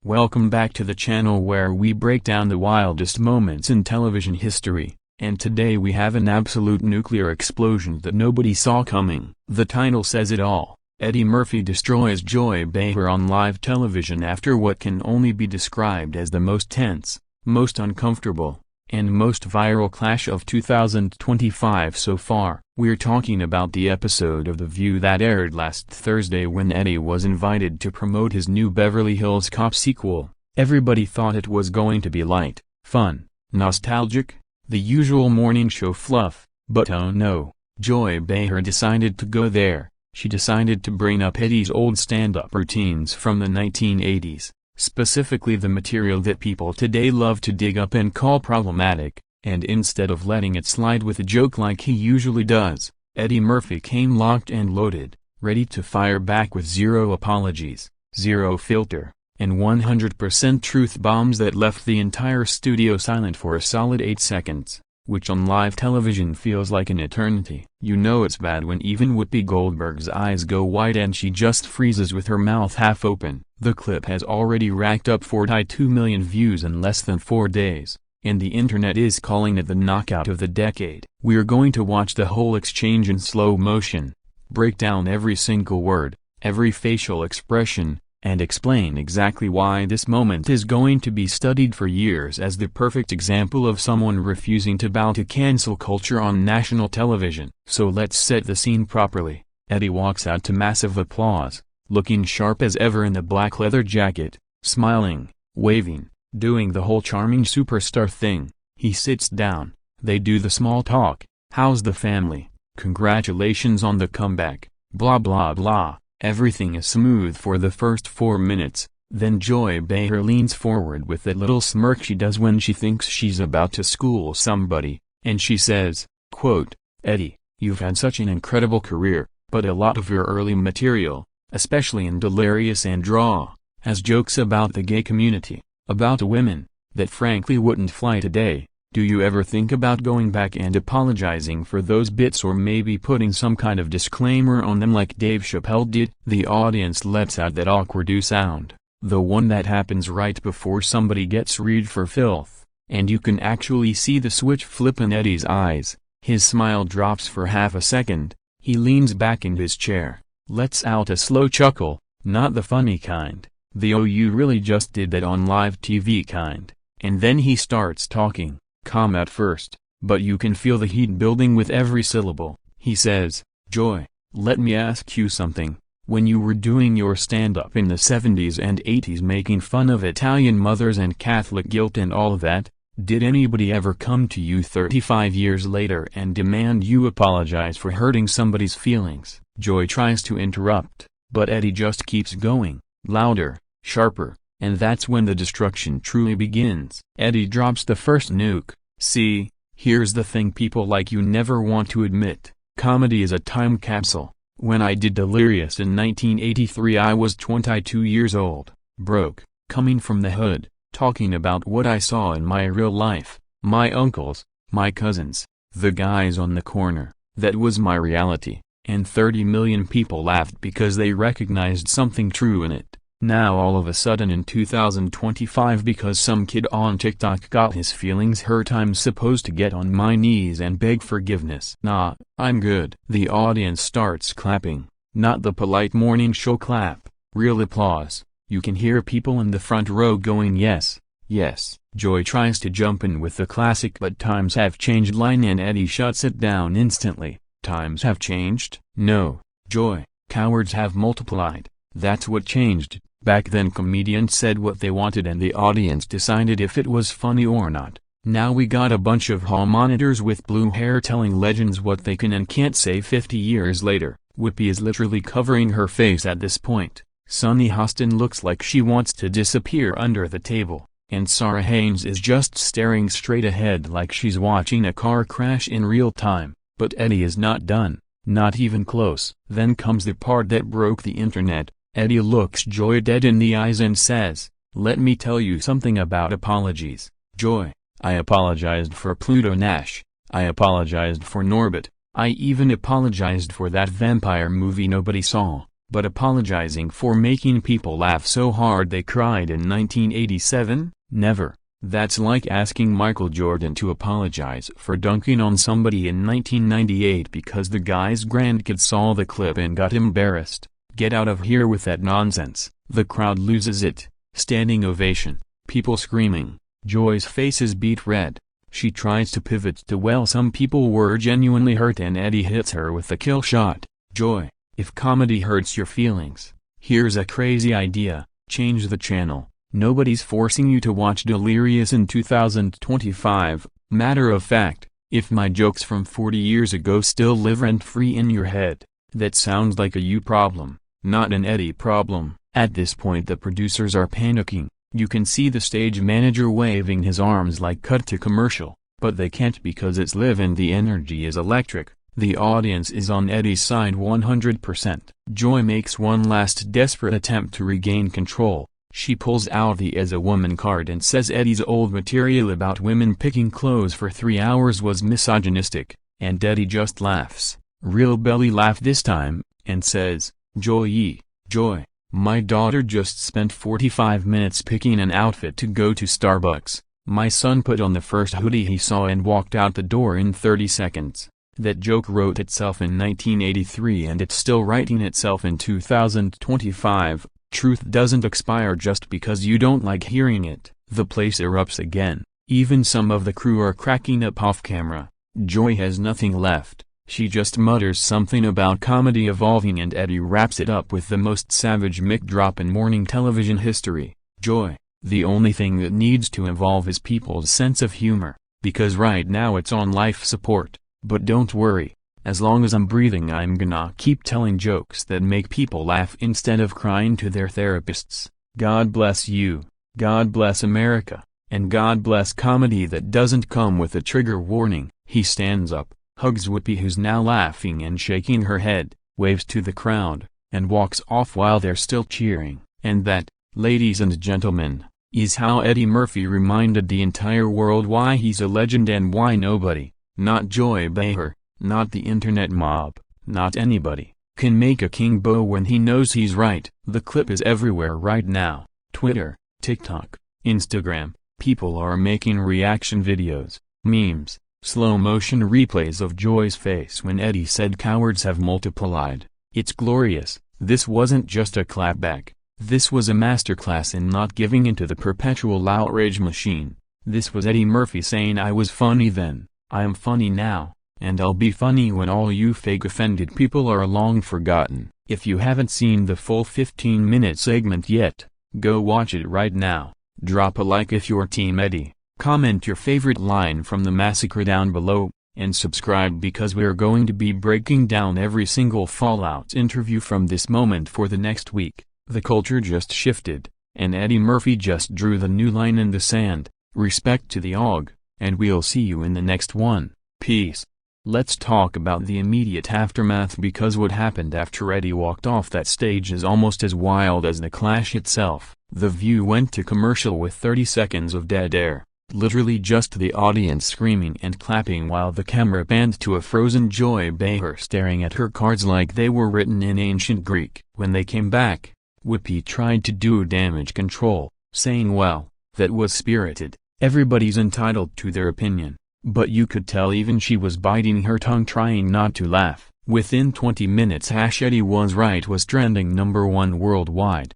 Welcome back to the channel where we break down the wildest moments in television history, and today we have an absolute nuclear explosion that nobody saw coming. The title says it all. Eddie Murphy destroys Joy Behar on live television after what can only be described as the most tense, most uncomfortable, and most viral clash of 2025 so far. We're talking about the episode of The View that aired last Thursday when Eddie was invited to promote his new Beverly Hills Cop sequel. Everybody thought it was going to be light, fun, nostalgic, the usual morning show fluff, but oh no, Joy Behar decided to go there. She decided to bring up Eddie's old stand-up routines from the 1980s, specifically the material that people today love to dig up and call problematic, and instead of letting it slide with a joke like he usually does, Eddie Murphy came locked and loaded, ready to fire back with zero apologies, zero filter, and 100% truth bombs that left the entire studio silent for a solid 8 seconds, which on live television feels like an eternity. You know it's bad when even Whoopi Goldberg's eyes go wide and she just freezes with her mouth half open. The clip has already racked up 42 million views in less than 4 days, and the internet is calling it the knockout of the decade. We're going to watch the whole exchange in slow motion, break down every single word, every facial expression, and explain exactly why this moment is going to be studied for years as the perfect example of someone refusing to bow to cancel culture on national television. So let's set the scene properly. Eddie walks out to massive applause, looking sharp as ever in the black leather jacket, smiling, waving, doing the whole charming superstar thing. He sits down, they do the small talk, how's the family, congratulations on the comeback, blah blah blah. Everything is smooth for the first 4 minutes, then Joy Behar leans forward with that little smirk she does when she thinks she's about to school somebody, and she says, quote, "Eddie, you've had such an incredible career, but a lot of your early material, especially in Delirious and Draw, has jokes about the gay community, about women, that frankly wouldn't fly today. Do you ever think about going back and apologizing for those bits or maybe putting some kind of disclaimer on them like Dave Chappelle did?" The audience lets out that awkward sound, the one that happens right before somebody gets read for filth, and you can actually see the switch flip in Eddie's eyes. His smile drops for half a second, he leans back in his chair, lets out a slow chuckle, not the funny kind, the "oh you really just did that on live TV" kind, and then he starts talking. Calm at first, but you can feel the heat building with every syllable. He says, "Joy, let me ask you something. When you were doing your stand-up in the 70s and 80s making fun of Italian mothers and Catholic guilt and all that, did anybody ever come to you 35 years later and demand you apologize for hurting somebody's feelings?" Joy tries to interrupt, but Eddie just keeps going, louder, sharper. And that's when the destruction truly begins. Eddie drops the first nuke. "See, here's the thing people like you never want to admit. Comedy is a time capsule. When I did Delirious in 1983 I was 22 years old, broke, coming from the hood, talking about what I saw in my real life, my uncles, my cousins, the guys on the corner. That was my reality, and 30 million people laughed because they recognized something true in it. Now all of a sudden in 2025 because some kid on TikTok got his feelings hurt I'm supposed to get on my knees and beg forgiveness. Nah, I'm good." The audience starts clapping, not the polite morning show clap, real applause. You can hear people in the front row going yes, yes. Joy tries to jump in with the classic "but times have changed" line and Eddie shuts it down instantly. Times have changed? No, Joy, cowards have multiplied. That's what changed. Back then comedians said what they wanted and the audience decided if it was funny or not. Now we got a bunch of hall monitors with blue hair telling legends what they can and can't say 50 years later. Whoopi is literally covering her face at this point. Sunny Hostin looks like she wants to disappear under the table, and Sarah Haynes is just staring straight ahead like she's watching a car crash in real time. But Eddie is not done, not even close. Then comes the part that broke the internet. Eddie looks Joy dead in the eyes and says, "Let me tell you something about apologies, Joy. I apologized for Pluto Nash, I apologized for Norbit, I even apologized for that vampire movie nobody saw. But apologizing for making people laugh so hard they cried in 1987? Never. That's like asking Michael Jordan to apologize for dunking on somebody in 1998 because the guy's grandkids saw the clip and got embarrassed. Get out of here with that nonsense. The crowd loses it. Standing ovation. People screaming. Joy's face is beet red. She tries to pivot to well, some people were genuinely hurt and Eddie hits her with a kill shot. Joy, if comedy hurts your feelings, here's a crazy idea. Change the channel. Nobody's forcing you to watch Delirious in 2025. Matter of fact, if my jokes from 40 years ago still live rent-free in your head, that sounds like a you problem, not an Eddie problem. At this point the producers are panicking. You can see the stage manager waving his arms like cut to commercial, but they can't because it's live and the energy is electric. The audience is on Eddie's side 100%. Joy makes one last desperate attempt to regain control. She pulls out the As a Woman card and says Eddie's old material about women picking clothes for 3 hours was misogynistic, and Eddie just laughs, real belly laugh this time, and says, Joy, my daughter just spent 45 minutes picking an outfit to go to Starbucks. My son put on the first hoodie he saw and walked out the door in 30 seconds. That joke wrote itself in 1983 and it's still writing itself in 2025. Truth doesn't expire just because you don't like hearing it. The place erupts again. Even some of the crew are cracking up off camera. Joy has nothing left. She just mutters something about comedy evolving and Eddie wraps it up with the most savage mic drop in morning television history. Joy, the only thing that needs to evolve is people's sense of humor, because right now it's on life support. But don't worry, as long as I'm breathing I'm gonna keep telling jokes that make people laugh instead of crying to their therapists. God bless you, God bless America, and God bless comedy that doesn't come with a trigger warning. He stands up, hugs Whoopi who's now laughing and shaking her head, waves to the crowd, and walks off while they're still cheering. And that, ladies and gentlemen, is how Eddie Murphy reminded the entire world why he's a legend and why nobody, not Joy Behar, not the internet mob, not anybody, can make a king bow when he knows he's right. The clip is everywhere right now. Twitter, TikTok, Instagram, people are making reaction videos, memes, slow-motion replays of Joy's face when Eddie said cowards have multiplied. It's glorious. This wasn't just a clapback. This was a masterclass in not giving into the perpetual outrage machine. This was Eddie Murphy saying I was funny then, I am funny now, and I'll be funny when all you fake offended people are long forgotten. If you haven't seen the full 15-minute segment yet, go watch it right now. Drop a like if you're Team Eddie, comment your favorite line from the massacre down below, and subscribe because we're going to be breaking down every single Fallout interview from this moment for the next week. The culture just shifted, and Eddie Murphy just drew the new line in the sand. Respect to the OG, and we'll see you in the next one. Peace. Let's talk about the immediate aftermath because what happened after Eddie walked off that stage is almost as wild as the clash itself. The View went to commercial with 30 seconds of dead air, literally just the audience screaming and clapping while the camera panned to a frozen Joy Behar staring at her cards like they were written in ancient Greek. When they came back, Whoopi tried to do damage control, saying well, that was spirited, everybody's entitled to their opinion. But you could tell even she was biting her tongue trying not to laugh. Within 20 minutes Eddie Was Right was trending #1 worldwide,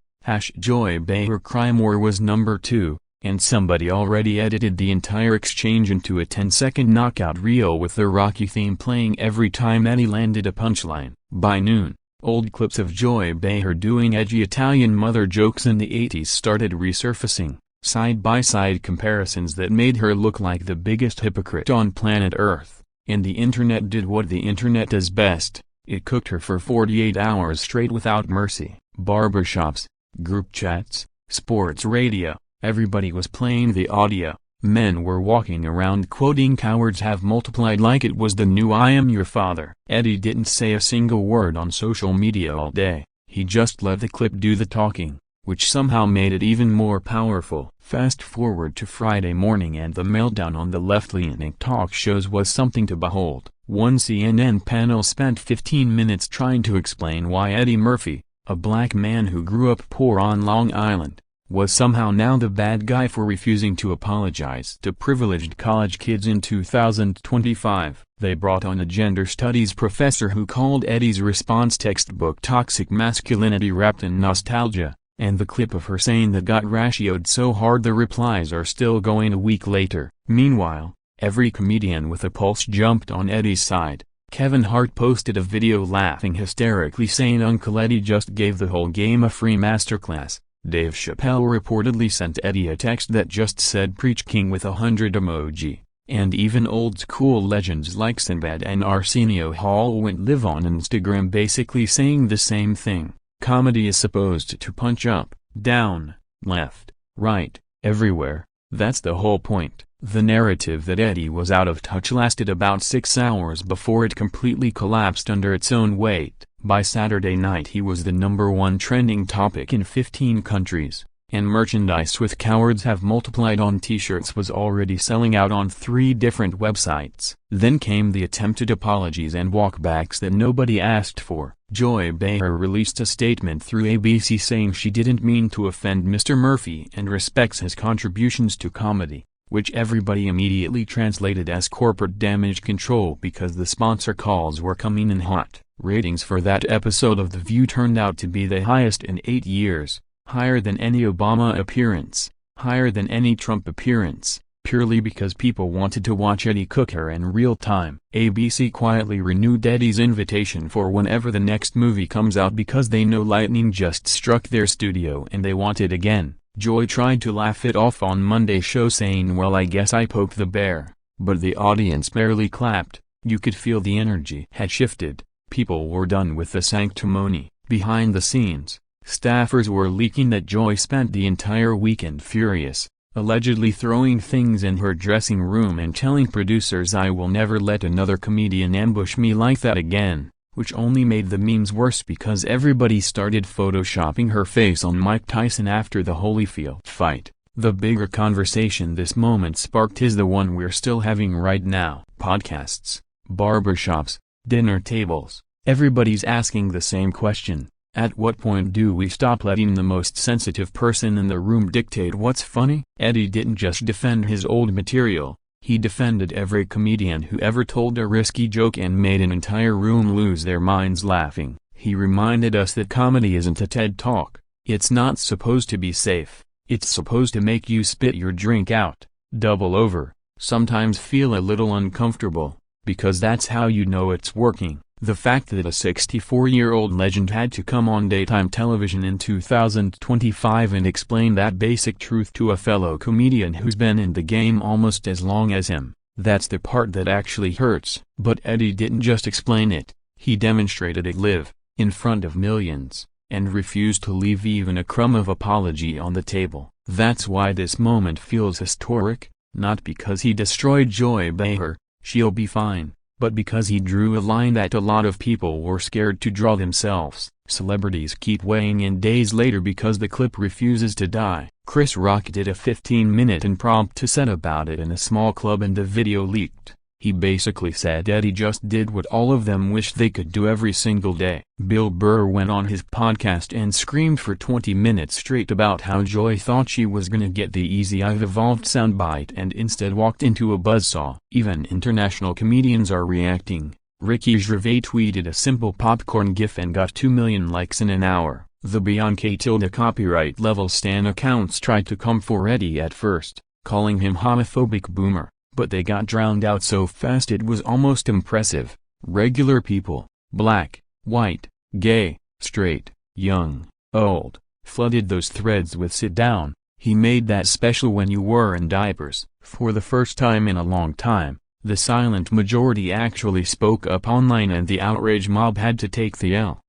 Joy Behar Cry More was #2, and somebody already edited the entire exchange into a 10-second knockout reel with the Rocky theme playing every time Eddie landed a punchline. By noon, old clips of Joy Behar doing edgy Italian mother jokes in the 80s started resurfacing. Side-by-side comparisons that made her look like the biggest hypocrite on planet Earth, and the internet did what the internet does best, it cooked her for 48 hours straight without mercy. Barbershops, group chats, sports radio, everybody was playing the audio. Men were walking around quoting cowards have multiplied like it was the new I am your father. Eddie didn't say a single word on social media all day, he just let the clip do the talking, which somehow made it even more powerful. Fast forward to Friday morning and the meltdown on the left-leaning talk shows was something to behold. One CNN panel spent 15 minutes trying to explain why Eddie Murphy, a black man who grew up poor on Long Island, was somehow now the bad guy for refusing to apologize to privileged college kids in 2025. They brought on a gender studies professor who called Eddie's response textbook toxic masculinity wrapped in nostalgia, and the clip of her saying that got ratioed so hard the replies are still going a week later. Meanwhile, every comedian with a pulse jumped on Eddie's side. Kevin Hart posted a video laughing hysterically saying Uncle Eddie just gave the whole game a free masterclass. Dave Chappelle reportedly sent Eddie a text that just said "Preach King" with 100 emoji, and even old-school legends like Sinbad and Arsenio Hall went live on Instagram basically saying the same thing. Comedy is supposed to punch up, down, left, right, everywhere. That's the whole point. The narrative that Eddie was out of touch lasted about 6 hours before it completely collapsed under its own weight. By Saturday night he was the #1 trending topic in 15 countries, and merchandise with "Cowards Have Multiplied" on t-shirts was already selling out on 3 different websites. Then came the attempted apologies and walkbacks that nobody asked for. Joy Behar released a statement through ABC saying she didn't mean to offend Mr. Murphy and respects his contributions to comedy, which everybody immediately translated as corporate damage control because the sponsor calls were coming in hot. Ratings for that episode of The View turned out to be the highest in 8 years, higher than any Obama appearance, higher than any Trump appearance, purely because people wanted to watch Eddie cook her in real time. ABC quietly renewed Eddie's invitation for whenever the next movie comes out because they know lightning just struck their studio and they want it again. Joy tried to laugh it off on Monday's show saying, "Well, I guess I poked the bear," but the audience barely clapped. You could feel the energy had shifted. People were done with the sanctimony. Behind the scenes, staffers were leaking that Joy spent the entire weekend furious, allegedly throwing things in her dressing room and telling producers, "I will never let another comedian ambush me like that again," which only made the memes worse because everybody started photoshopping her face on Mike Tyson after the Holyfield fight. The bigger conversation this moment sparked is the one we're still having right now. Podcasts, barbershops, dinner tables, everybody's asking the same question. At what point do we stop letting the most sensitive person in the room dictate what's funny? Eddie didn't just defend his old material, he defended every comedian who ever told a risky joke and made an entire room lose their minds laughing. He reminded us that comedy isn't a TED Talk. It's not supposed to be safe. It's supposed to make you spit your drink out, double over, sometimes feel a little uncomfortable, because that's how you know it's working. The fact that a 64-year-old legend had to come on daytime television in 2025 and explain that basic truth to a fellow comedian who's been in the game almost as long as him, that's the part that actually hurts. But Eddie didn't just explain it, he demonstrated it live, in front of millions, and refused to leave even a crumb of apology on the table. That's why this moment feels historic, not because he destroyed Joy Behar, she'll be fine, but because he drew a line that a lot of people were scared to draw themselves. Celebrities keep weighing in days later because the clip refuses to die. Chris Rock did a 15-minute impromptu set about it in a small club and the video leaked. He basically said Eddie just did what all of them wish they could do every single day. Bill Burr went on his podcast and screamed for 20 minutes straight about how Joy thought she was gonna get the easy "I've evolved" soundbite and instead walked into a buzzsaw. Even international comedians are reacting. Ricky Gervais tweeted a simple popcorn gif and got 2 million likes in an hour. The Beyonce copyright level stan accounts tried to come for Eddie at first, calling him homophobic boomer, but they got drowned out so fast it was almost impressive. Regular people, black, white, gay, straight, young, old, flooded those threads with "sit down, he made that special when you were in diapers." For the first time in a long time, the silent majority actually spoke up online and the outrage mob had to take the L.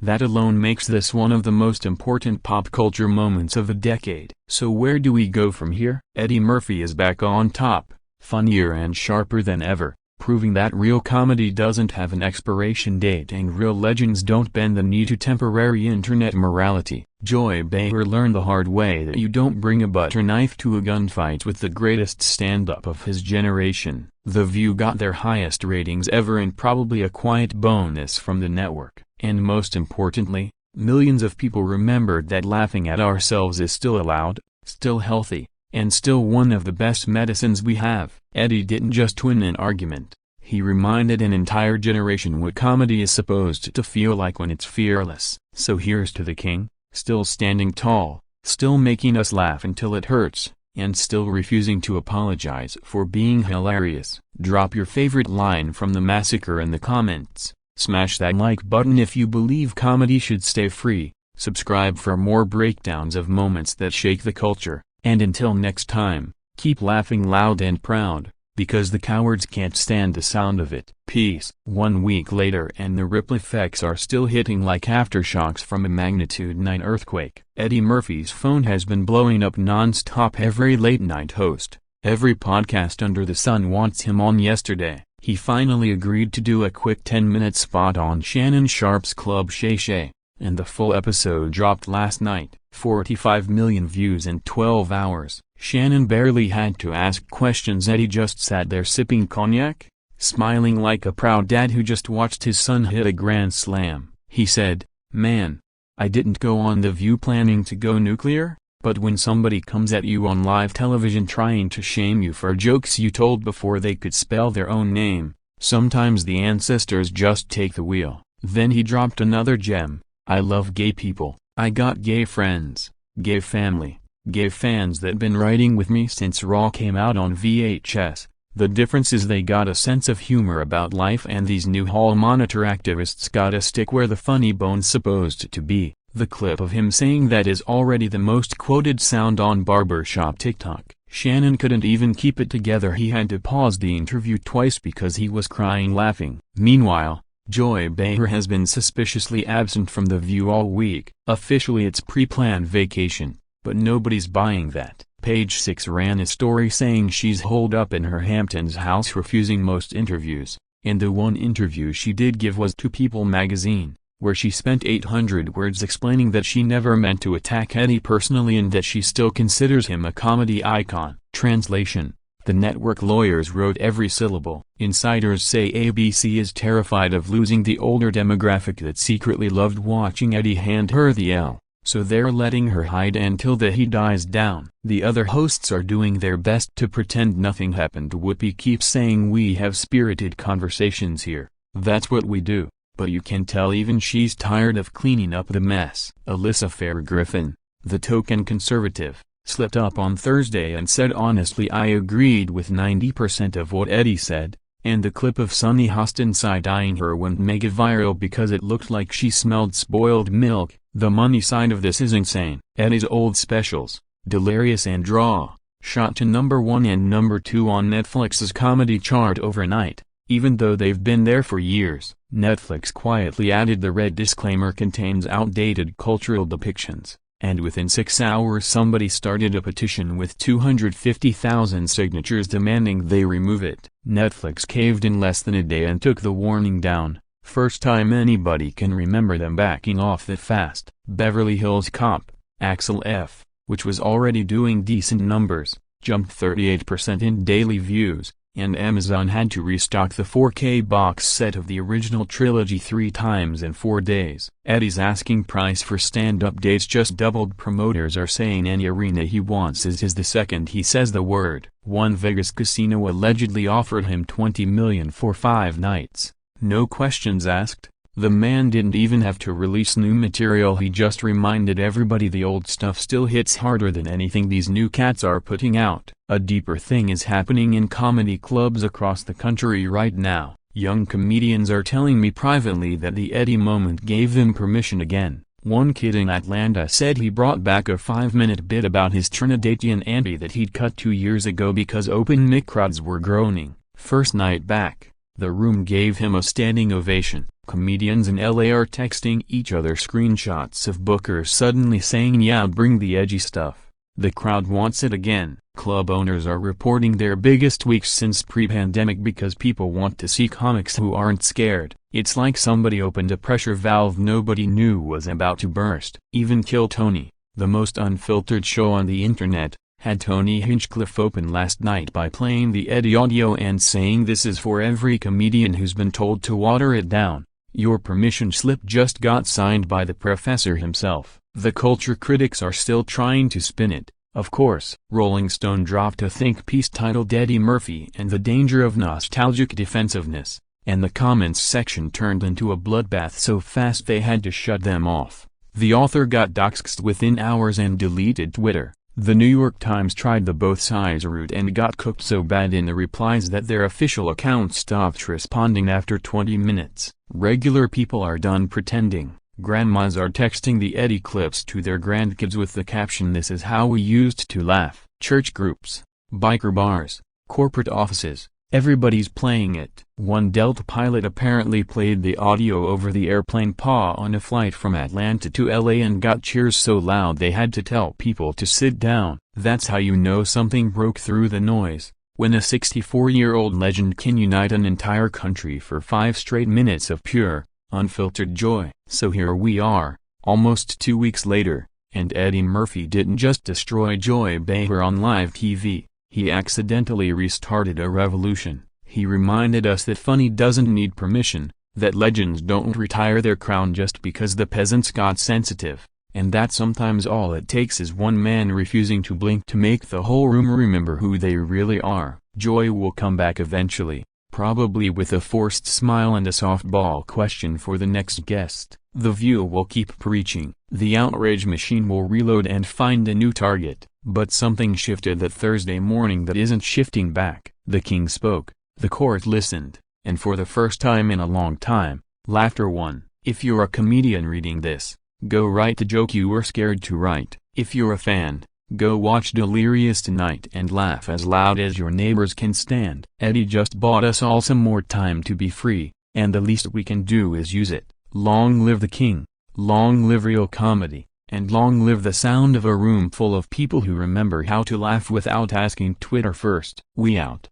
That alone makes this one of the most important pop culture moments of the decade. So where do we go from here? Eddie Murphy is back on top, funnier and sharper than ever, proving that real comedy doesn't have an expiration date and real legends don't bend the knee to temporary internet morality. Joy Behar learned the hard way that you don't bring a butter knife to a gunfight with the greatest stand-up of his generation. The View got their highest ratings ever and probably a quiet bonus from the network. And most importantly, Millions of people remembered that laughing at ourselves is still allowed, still healthy, and still one of the best medicines we have. Eddie didn't just win an argument, he reminded an entire generation what comedy is supposed to feel like when it's fearless. So here's to the king, still standing tall, still making us laugh until it hurts, and still refusing to apologize for being hilarious. Drop your favorite line from the massacre in the comments, smash that like button if you believe comedy should stay free, subscribe for more breakdowns of moments that shake the culture, and until next time, keep laughing loud and proud, because the cowards can't stand the sound of it. Peace. 1 week later and the ripple effects are still hitting like aftershocks from a magnitude 9 earthquake. Eddie Murphy's phone has been blowing up non-stop. Every late-night host, every podcast under the sun wants him on. Yesterday, he finally agreed to do a quick 10-minute spot on Shannon Sharpe's Club Shay Shay, and the full episode dropped last night. 45 million views in 12 hours. Shannon barely had to ask questions. Eddie just sat there sipping cognac, smiling like a proud dad who just watched his son hit a grand slam. He said, "Man, I didn't go on The View planning to go nuclear, but when somebody comes at you on live television trying to shame you for jokes you told before they could spell their own name, sometimes the ancestors just take the wheel." Then he dropped another gem. "I love gay people. I got gay friends, gay family, gay fans that been writing with me since Raw came out on VHS. The difference is they got a sense of humor about life, and these new hall monitor activists gotta stick where the funny bone's supposed to be." The clip of him saying that is already the most quoted sound on barbershop TikTok. Shannon couldn't even keep it together. He had to pause the interview twice because he was crying laughing. Meanwhile, Joy Behar has been suspiciously absent from The View all week. Officially it's pre-planned vacation, but nobody's buying that. Page 6 ran a story saying she's holed up in her Hamptons house refusing most interviews, and the one interview she did give was to People magazine, where she spent 800 words explaining that she never meant to attack Eddie personally and that she still considers him a comedy icon. Translation: the network lawyers wrote every syllable. Insiders say ABC is terrified of losing the older demographic that secretly loved watching Eddie hand her the L, so they're letting her hide until the heat dies down. The other hosts are doing their best to pretend nothing happened. Whoopi keeps saying we have spirited conversations here. That's what we do, but you can tell even she's tired of cleaning up the mess. Alyssa Fair-Griffin, the token conservative, slipped up on Thursday and said honestly I agreed with 90% of what Eddie said, and the clip of Sunny Hostin side-eyeing her went mega viral because it looked like she smelled spoiled milk. The money side of this is insane. Eddie's old specials, Delirious and Raw, shot to #1 and #2 on Netflix's comedy chart overnight, even though they've been there for years. Netflix quietly added the red disclaimer contains outdated cultural depictions, and within 6 hours somebody started a petition with 250,000 signatures demanding they remove it. Netflix caved in less than a day and took the warning down, first time anybody can remember them backing off that fast. Beverly Hills Cop, Axel F., which was already doing decent numbers, jumped 38% in daily views, and Amazon had to restock the 4K box set of the original trilogy 3 times in 4 days. Eddie's asking price for stand-up dates just doubled. Promoters are saying any arena he wants is his the second he says the word. One Vegas casino allegedly offered him $20 million for 5 nights. No questions asked. The man didn't even have to release new material. He just reminded everybody the old stuff still hits harder than anything these new cats are putting out. A deeper thing is happening in comedy clubs across the country right now. Young comedians are telling me privately that the Eddie moment gave them permission again. One kid in Atlanta said he brought back a 5-minute bit about his Trinidadian auntie that he'd cut 2 years ago because open mic crowds were groaning. First night back, the room gave him a standing ovation. Comedians in LA are texting each other screenshots of bookers suddenly saying yeah, bring the edgy stuff. The crowd wants it again. Club owners are reporting their biggest weeks since pre-pandemic because people want to see comics who aren't scared. It's like somebody opened a pressure valve nobody knew was about to burst. Even Kill Tony, the most unfiltered show on the internet, had Tony Hinchcliffe open last night by playing the Eddie audio and saying this is for every comedian who's been told to water it down. Your permission slip just got signed by the professor himself. The culture critics are still trying to spin it, of course. Rolling Stone dropped a think piece titled Eddie Murphy and the Danger of Nostalgic Defensiveness, and the comments section turned into a bloodbath so fast they had to shut them off. The author got doxxed within hours and deleted Twitter. The New York Times tried the both sides route and got cooked so bad in the replies that their official account stopped responding after 20 minutes. Regular people are done pretending. Grandmas are texting the Eddie clips to their grandkids with the caption, "This is how we used to laugh." Church groups, biker bars, corporate offices, everybody's playing it. One Delta pilot apparently played the audio over the airplane PA on a flight from Atlanta to LA and got cheers so loud they had to tell people to sit down. That's how you know something broke through the noise, when a 64-year-old legend can unite an entire country for 5 straight minutes of pure, unfiltered joy. So here we are, almost 2 weeks later, and Eddie Murphy didn't just destroy Joy Behar on live TV, he accidentally restarted a revolution. He reminded us that funny doesn't need permission, that legends don't retire their crown just because the peasants got sensitive, and that sometimes all it takes is one man refusing to blink to make the whole room remember who they really are. Joy will come back eventually, probably with a forced smile and a softball question for the next guest. The View will keep preaching. The outrage machine will reload and find a new target. But something shifted that Thursday morning that isn't shifting back. The king spoke, the court listened, and for the first time in a long time, laughter won. If you're a comedian reading this, go write the joke you were scared to write. If you're a fan, go watch Delirious tonight and laugh as loud as your neighbors can stand. Eddie just bought us all some more time to be free, and the least we can do is use it. Long live the king, long live real comedy, and long live the sound of a room full of people who remember how to laugh without asking Twitter first. We out.